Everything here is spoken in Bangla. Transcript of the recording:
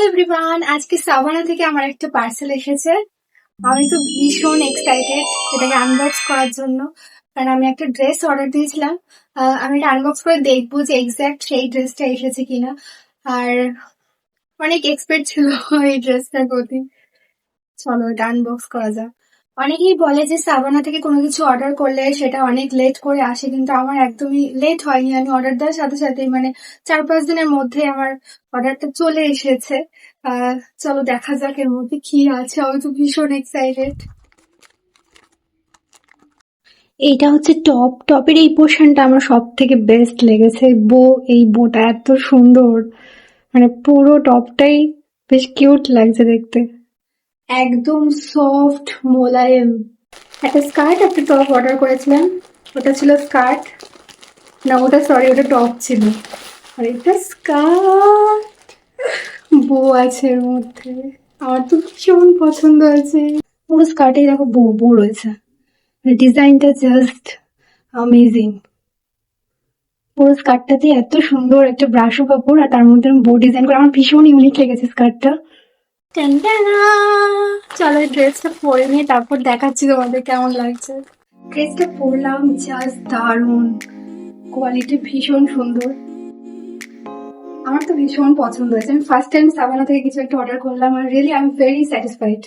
এভরিওয়ান, আজকে সাভানা থেকে আমার একটা পার্সেল এসেছে। আমি তো ভীষণ এক্সাইটেড এটাকে আনবক্স করার জন্য, কারণ আমি একটা ড্রেস অর্ডার দিয়েছিলাম। আমি এটা আনবক্স করে দেখবো যে এক্সাক্ট সেই ড্রেসটা এসেছে কিনা। আর অনেক এক্সপেক্ট ছিল এই ড্রেসটার প্রতি। চলো এটা আনবক্স করা যাক। অনেকেই বলে যে সাভানা থেকে কোনো কিছু অর্ডার করলে সেটা অনেক লেট করে আসে, কিন্তু আমার একদমই লেট হয়নি। আমি অর্ডার দেওয়ার সাথে সাথেই 4-5 দিনের মধ্যে আমার অর্ডারটা চলে এসেছে। আহ চলো দেখা যাক এর মধ্যে কি আছে। আমি তো ভীষণ এক্সাইটেড। এইটা হচ্ছে টপের এই পোর্শনটা আমার সব থেকে বেস্ট লেগেছে। এই বোটা এত সুন্দর, পুরো টপটাই বেশ কিউট লাগছে দেখতে। একদম সফট মোলায়েম। একটা স্কার্ট একটা টপ অর্ডার করেছিলাম, ওটা ছিল স্কার্ট, না ওটা সরি ওটা টপ ছিল। আর এটা স্কার্ট, বো আছে এর মধ্যে। আমার তো ভীষণ পছন্দ আছে। পুরো স্কার্টে দেখো বো বো রয়েছে, ডিজাইনটা জাস্ট অ্যামেজিং। পুরো স্কার্টটাতে এত সুন্দর একটা ব্রাশো কাপড় আর তার মধ্যে বো ডিজাইন করে, আমার ভীষণ ইউনিক লেগেছে স্কার্টটা। চলো ড্রেসটা পরে নিয়ে তারপর দেখাচ্ছি তোমাদের কেমন লাগছে। ড্রেসটা পরলাম, জাস্ট দারুণ, কোয়ালিটি ভীষণ সুন্দর। আমার তো ভীষণ পছন্দ হয়েছে। আমি ফার্স্ট টাইম সাভানা থেকে কিছু একটা অর্ডার করলাম are really I am very satisfied.